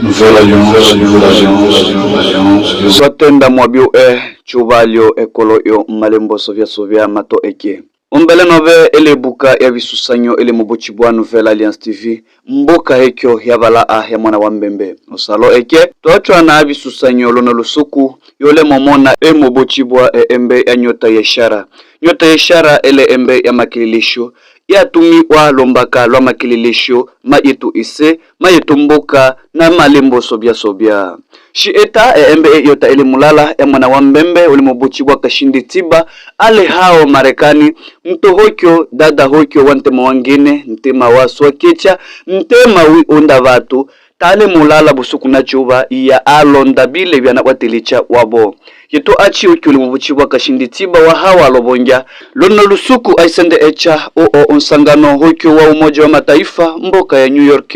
Nouvelle alliance. Swatenda mwabio chubalio ekolo yo malembo sovia mato eke. Umbele nove ele buka ya visusanyo ele mubuchibwa Nouvelle Alliance TV. Mboka hekyo ya vala ya mwana wa mbembe. Osalo eke, tuachwa na visusanyo lona lusuku yole momona mubuchibwa embe ya nyota yeshara. Nyota yeshara ele embe ya makililisho. Ya tumi wa lombaka lwa makililisho mayetu ise mayetu mboka na malembo sobia shi eta embe yota ili mulala ya mwana wa mbembe ulimubuchibwa kashindi tiba ale hao Marekani mto hokyo dada hokyo wantema wangine ntema waswa kecha ntema wi unda vatu tale mulala busuku na chuba ya alonda bile vyana watilicha wabo yeto achi ukuli mubuchibwa kashindi tiba wa hawa lobonja lono lusuku aisende echa nsangano hokyo wa Umoja wa Mataifa mboka ya New York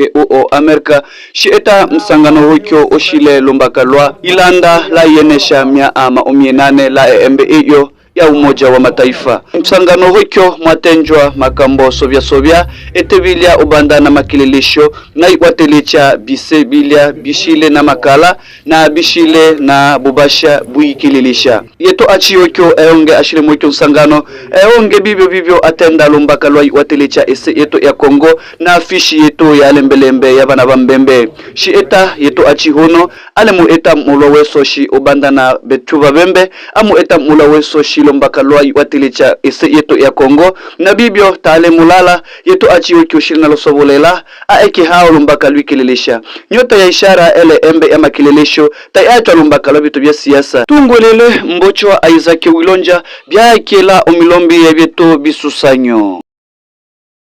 Amerika shieta msangano hokyo oshile lombakalwa ilanda la yenesha mia ama omienane la embe iyo ya Umoja wa Mataifa. Msangano hokyo mwatenjwa makambo sovia etebilia ubanda na makililisho na iwatelicha bise bilia bishile na makala na bishile na bubasha buikililisha yeto achi hokyo eonge ashile mwito msangano eonge bibyo atenda lombakalwa iwatelicha ese yeto ya Kongo na afishi yeto ya lembelembe ya bana bambembe shi eta yeto achi hono alemu eta mulo weso shi ubanda na betuba bembe amu eta mulo weso shi lombakalwa iwatelicha ese yeto ya Kongo na bibyo tale mulala yeto achi hokyo shilina losobolela aeke hao lombakalwa ikililisha nyota ya ishara ele embe ya makililisho tayatwa lombakalwa bitu bya siasa tungwelele mbocho wa Isaac Wilonja bya kela omilombi ya byeto bisusanyo.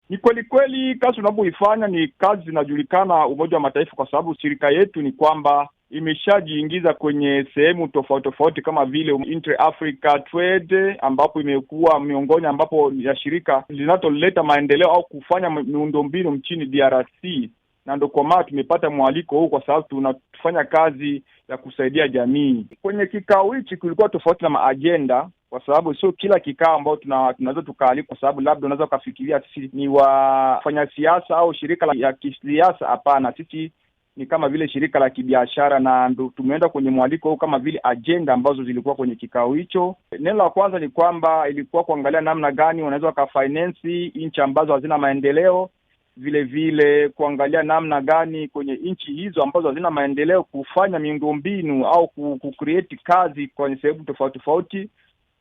Ni kweli kazi tunapoifanya ni kazi zinajulikana Umoja wa Mataifa kwa sababu shirika yetu ni kwamba imeshajiingiza kwenye sehemu tofauti kama vile Inter-Africa Trade ambapo imekuwa miongoni ambapo ya shirika linaloleta maendeleo au kufanya miundombinu mchini DRC, na ndio kwa maana tumepata mwaliko huu kwa sababu tunafanya kazi ya kusaidia jamii. Kwenye kikao hichi kulikuwa tofauti na maagenda kwa sababu sio kila kikao ambao tunaweza tukaalika kwa sababu labda unaweza kufikiria sisi ni wafanya siasa au shirika ya kisiasa. Hapana, sisi ni kama vile shirika la kibiashara, na ndo tumeenda kwenye mwaliko huu kama vile agenda ambazo zilikuwa kwenye kikao hicho. Neno la kwanza ni kwamba ilikuwa kuangalia namna gani wanaweza wakafinance nchi ambazo hazina maendeleo, vile kuangalia namna gani kwenye nchi hizo ambazo hazina maendeleo kufanya miundombinu au kucreate kazi kwenye sehemu tofauti,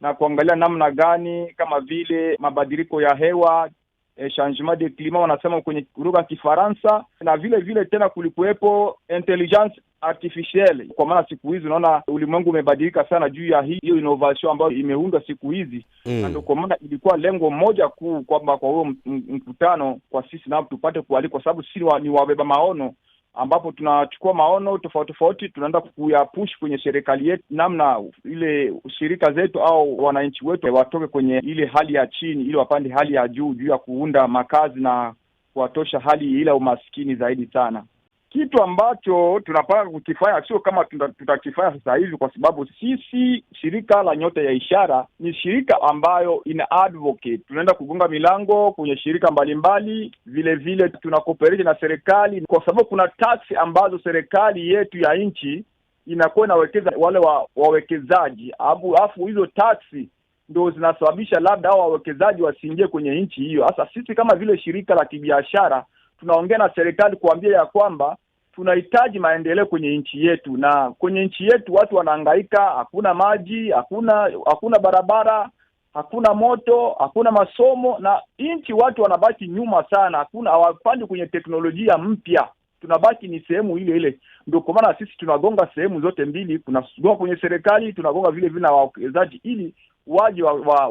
na kuangalia namna gani kama vile mabadiliko ya hewa, changement de climat wanasema kwenye lugha ya Kifaransa, na vile tena kulikuwepo intelligence artificielle kwa maana siku hizi unaona ulimwengu umebadilika sana juu ya hiyo innovation ambayo imeundwa siku hizi. Na ndio kwa maana ilikuwa lengo moja kuu kwamba kwa huo mkutano kwa sisi na tupate kualikwa kwa sababu sisi ni wabeba maono ambapo tunachukua maono tofauti tunaenda kuyapush kwenye serikali yetu namna ile shirika zetu au wananchi wetu watoke kwenye ile hali ya chini ili wapande hali ya juu ya kuunda makazi na kuwatosha hali ile umaskini zaidi sana. Kitu ambacho tunapanga kukifanya sio kama tutakifanya sasa hivi kwa sababu sisi shirika la Nyota ya Ishara ni shirika ambayo ina advocate. Tunaenda kugonga milango kwenye shirika mbalimbali, vile tunakooperate na serikali kwa sababu kuna tax ambazo serikali yetu ya nchi inakuwa inawekeza wale wawekezaji. Afu hizo tax ndio zinasababisha labda hao wawekezaji wasiingie kwenye nchi hiyo. Sasa sisi kama vile shirika la kibiashara tunaongea na serikali kuambia ya kwamba tunahitaji maendeleo kwenye nchi yetu, na kwenye nchi yetu watu wanahangaika, hakuna maji, hakuna barabara, hakuna moto, hakuna masomo, na nchi watu wanabaki nyuma sana, hawapandi kwenye teknolojia mpya. Tunabaki ni sehemu ile. Ndio kwa maana sisi tunagonga sehemu zote mbili, tunagonga kwenye serikali, tunagonga vile na wawekezaji ili waje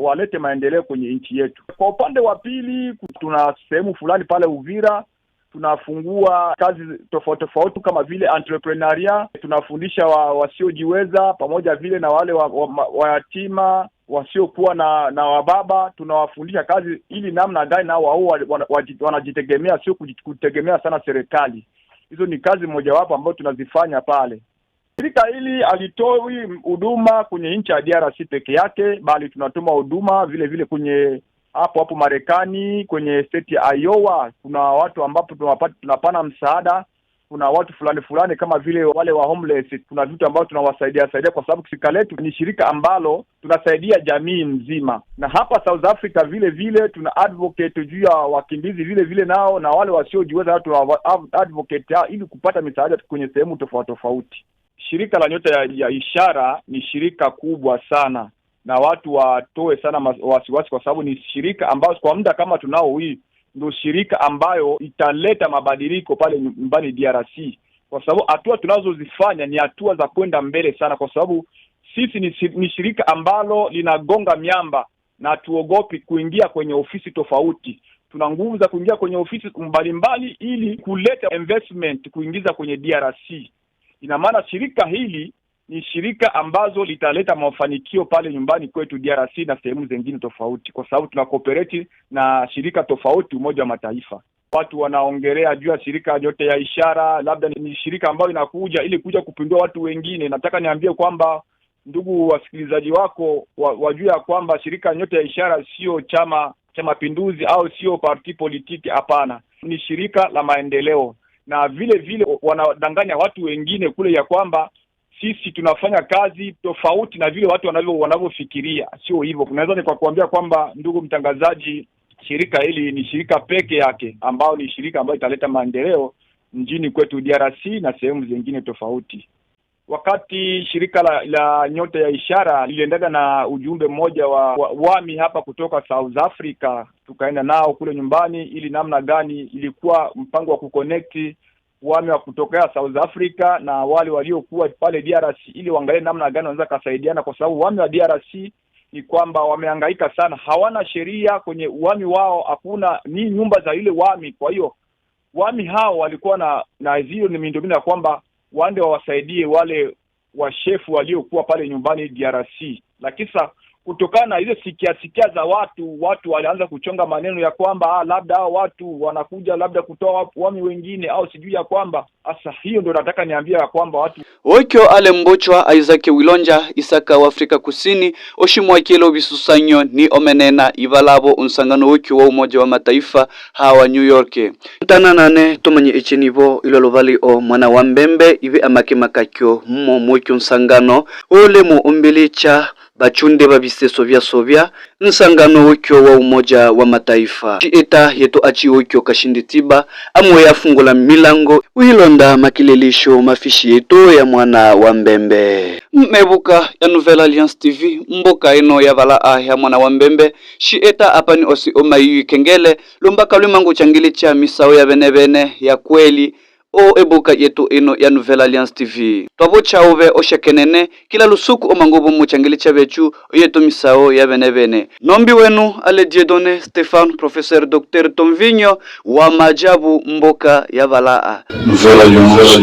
walete maendeleo kwenye nchi yetu. Kwa upande wa pili tuna sehemu fulani pale Uvira tunafungua kazi tofauti kama vile entrepreneuria, tunafundisha wasiojiweza pamoja vile na wale wayatima wasiokuwa na wababa, tunawafundisha kazi ili namna gani nao wao wanajitegemea, sio kutegemea sana serikali. Hizo ni kazi mojawapo ambazo tunazifanya pale. Shirika hili alitoi huduma kwenye nchi ya DRC peke yake, bali tunatuma huduma vile kwenye hapo Marekani, kwenye state ya Iowa kuna watu ambapo tunapana msaada kuna watu fulani kama vile wale wa homeless, kuna vitu ambavyo tunawasaidia kwa sababu shirika letu ni shirika ambalo tunasaidia jamii mzima. Na hapa South Africa vile tuna advocate juu ya wakimbizi vile nao, na wale wasiojiweza tuna advocate ili kupata misaada kwenye sehemu tofauti. Shirika la Nyota ya Ishara ni shirika kubwa sana, na watu watoe sana wasiwasi kwa sababu ni shirika ambayo kwa muda kama tunao hii ndio shirika ambayo italeta mabadiliko pale nyumbani DRC, kwa sababu hatua tunazozifanya ni hatua za kwenda mbele sana, kwa sababu sisi ni shirika ambalo linagonga miamba na tuogopi kuingia kwenye ofisi tofauti. Tuna nguvu za kuingia kwenye ofisi mbalimbali ili kuleta investment kuingiza kwenye DRC. Ina maana shirika hili ni shirika ambazo litaleta mafanikio pale nyumbani kwetu DRC na sehemu zingine tofauti, kwa sababu tuna cooperate na shirika tofauti Umoja wa Mataifa. Watu wanaongelea juu ya shirika Nyota ya Ishara, labda ni shirika ambayo inakuja ili kuja kupindua watu wengine. Nataka niambie kwamba ndugu wasikilizaji wako wajue ya kwamba shirika Nyota ya Ishara sio chama cha mapinduzi au sio parti politiki, hapana. Ni shirika la maendeleo, na vile wanadanganya watu wengine kule ya kwamba sisi tunafanya kazi tofauti na vile watu wanavyofikiria. Sio hivyo. Kunaweza ni kwa kuambia kwamba, ndugu mtangazaji, shirika hili ni shirika peke yake ambao ni shirika ambayo italeta maendeleo mjini kwetu DRC na sehemu zingine tofauti. Wakati shirika la Nyota ya Ishara liliendaga na ujumbe mmoja wa wami hapa kutoka South Africa, tukaenda nao kule nyumbani ili namna gani ilikuwa mpango wa kuconnect wami wa kutokea South Africa na wale waliokuwa pale DRC ili waangalie namna gani wanaweza kusaidiana, kwa sababu wami wa DRC ni kwamba wamehangaika sana, hawana sheria kwenye wami wao, hakuna ni nyumba za ile wami. Kwa hiyo wami hao walikuwa na hiyo ni miundombinu ya kwamba waende wawasaidie wale washefu waliokuwa pale nyumbani DRC. Lakini kutokana na ile sikia za watu walianza kuchonga maneno ya kwamba labda hao watu wanakuja labda kutoa wami wengine au sijui ya kwamba. Asa hiyo ndio nataka niambia ya kwamba watu Okyo ale mbochwa Isaac Wilonja Isaka wa Afrika Kusini oshimwakelo bisusanyo ni omenena ivalabo unsangano okyo wa Umoja wa Mataifa hawa New York. Ntananane tomanye echenivo ilolo vali o mwana wa Mbembe ivi amake makakyo mwokyo unsangano ole mu umbelicha bachunde babiseso vya Sovia nsangano okyo wa Umoja wa Mataifa eta yetu achi okyo kashinditiba amwe yafungula milango uhilonda makilelisho mafishi yetu ya mwana wa Mbembe. Mmebuka ya Nouvelle Alliance TV mboka ino ya vala ya mwana wa Mbembe shi eta apani osi omayi kengele lumbaka lumangu changili cha misao ya benebene ya kweli o ebuka yetu ino ya Nouvelle Alliance TV. Twabocha ove oshekenene kila lusuku omangobo muchangili cha bechu yetu misao ya benebene. Nombi wenu ale Dieudonné Stéphane Professeur Dr. Tomvinyo wa majabu mboka ya vala. Nouvelle Alliance.